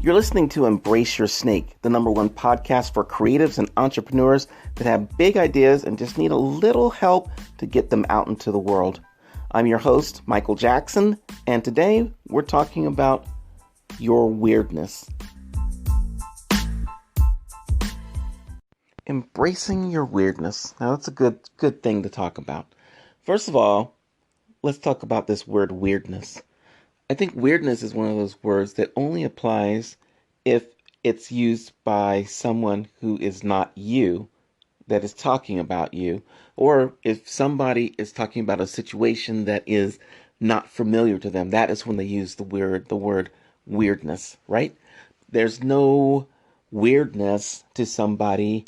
You're listening to Embrace Your Snake, the #1 podcast for creatives and entrepreneurs that have big ideas and just need a little help to get them out into the world. I'm your host, Michael Jackson, and today we're talking about your weirdness. Embracing your weirdness. Now, that's a good thing to talk about. First of all, let's talk about this word weirdness. I think weirdness is one of those words that only applies if it's used by someone who is not you, that is talking about you, or if somebody is talking about a situation that is not familiar to them. That is when they use the word weirdness, right? There's no weirdness to somebody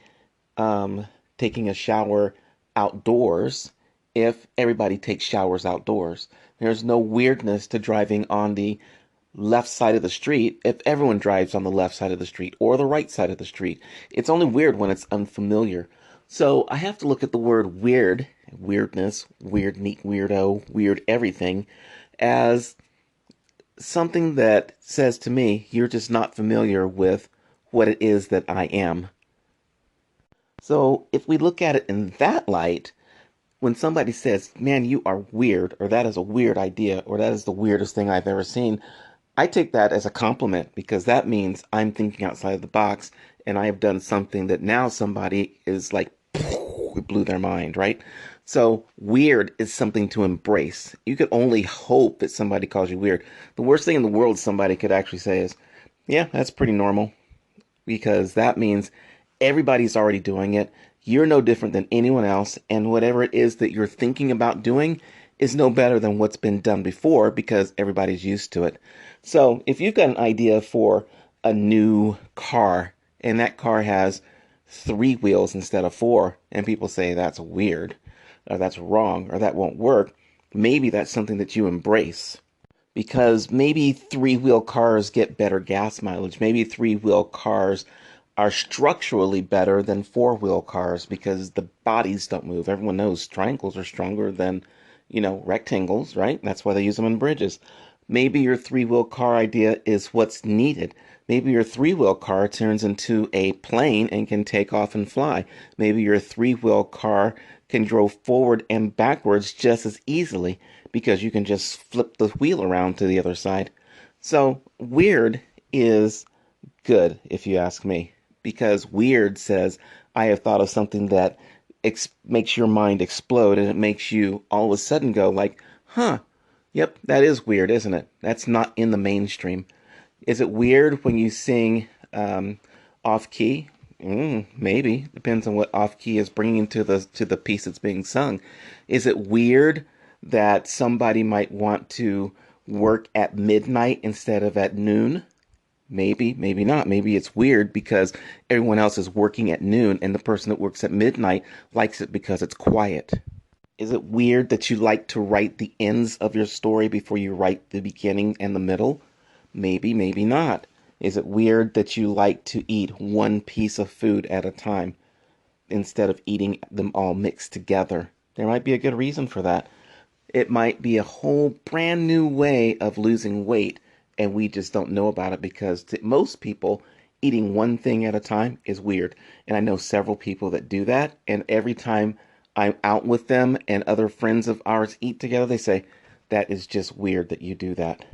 taking a shower outdoors if everybody takes showers outdoors. There's no weirdness to driving on the left side of the street if everyone drives on the left side of the street or the right side of the street. It's only weird when it's unfamiliar. So I have to look at the word weird, weirdness, weird, neat, weirdo, weird everything, as something that says to me, you're just not familiar with what it is that I am. So if we look at it in that light, when somebody says, man, you are weird, or that is a weird idea, or that is the weirdest thing I've ever seen, I take that as a compliment because that means I'm thinking outside of the box and I have done something that now somebody is like, it blew their mind, right? So weird is something to embrace. You could only hope that somebody calls you weird. The worst thing in the world somebody could actually say is, yeah, that's pretty normal, because that means everybody's already doing it. You're no different than anyone else, and whatever it is that you're thinking about doing is no better than what's been done before because everybody's used to it. So if you've got an idea for a new car and that car has 3 wheels instead of 4, and people say that's weird, or that's wrong, or that won't work, maybe that's something that you embrace. Because maybe 3-wheel cars get better gas mileage. Maybe 3-wheel cars are structurally better than 4-wheel cars because the bodies don't move. Everyone knows triangles are stronger than, rectangles, right? That's why they use them in bridges. Maybe your 3-wheel car idea is what's needed. Maybe your 3-wheel car turns into a plane and can take off and fly. Maybe your 3-wheel car can go forward and backwards just as easily because you can just flip the wheel around to the other side. So weird is good, if you ask me, because weird says I have thought of something that makes your mind explode, and it makes you all of a sudden go like, huh, yep, that is weird, isn't it? That's not in the mainstream. Is it weird when you sing off key? Maybe. Depends on what off key is bringing to the piece that's being sung. Is it weird that somebody might want to work at midnight instead of at noon? Maybe, maybe not. Maybe it's weird because everyone else is working at noon and the person that works at midnight likes it because it's quiet. Is it weird that you like to write the ends of your story before you write the beginning and the middle? Maybe, maybe not. Is it weird that you like to eat one piece of food at a time instead of eating them all mixed together? There might be a good reason for that. It might be a whole brand new way of losing weight, and we just don't know about it because to most people, eating one thing at a time is weird. And I know several people that do that, and every time I'm out with them and other friends of ours eat together, they say, that is just weird that you do that.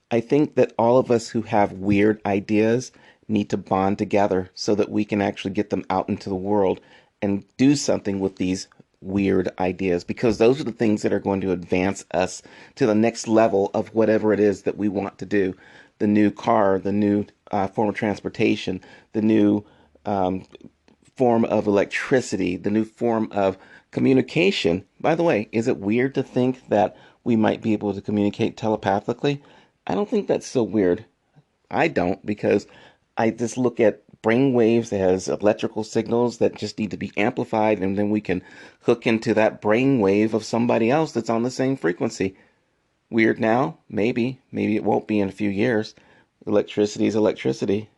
I think that all of us who have weird ideas need to bond together so that we can actually get them out into the world and do something with these weird ideas, because those are the things that are going to advance us to the next level of whatever it is that we want to do. The new car, the new form of transportation, the new form of electricity, the new form of communication. By the way, is it weird to think that we might be able to communicate telepathically? I don't think that's so weird. I don't, because I just look at brain waves as electrical signals that just need to be amplified, and then we can hook into that brain wave of somebody else that's on the same frequency. Weird now? Maybe. Maybe it won't be in a few years. Electricity is electricity.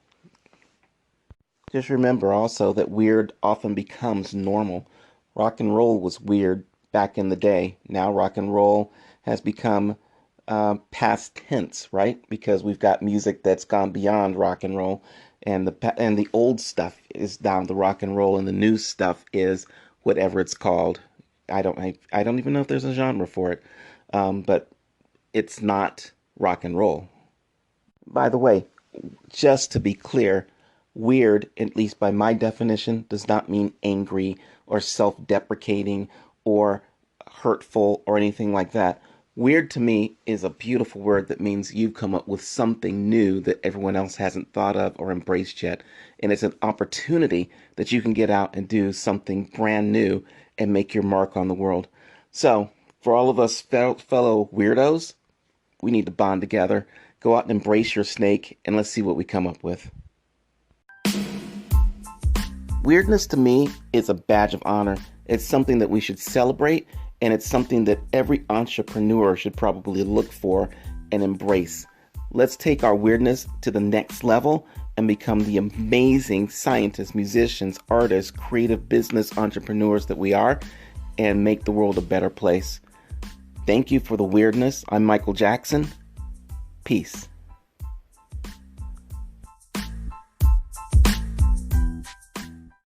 Just remember also that weird often becomes normal. Rock and roll was weird back in the day. Now rock and roll has become past tense, right? Because we've got music that's gone beyond rock and roll, and the old stuff is down to rock and roll, and the new stuff is whatever it's called. I don't even know if there's a genre for it, but it's not rock and roll. By the way, just to be clear, weird, at least by my definition, does not mean angry or self-deprecating or hurtful or anything like that. Weird to me is a beautiful word that means you've come up with something new that everyone else hasn't thought of or embraced yet. And it's an opportunity that you can get out and do something brand new and make your mark on the world. So, for all of us fellow weirdos, we need to bond together. Go out and embrace your snake, and let's see what we come up with. Weirdness to me is a badge of honor. It's something that we should celebrate, and it's something that every entrepreneur should probably look for and embrace. Let's take our weirdness to the next level and become the amazing scientists, musicians, artists, creative business entrepreneurs that we are, and make the world a better place. Thank you for the weirdness. I'm Michael Jackson. Peace.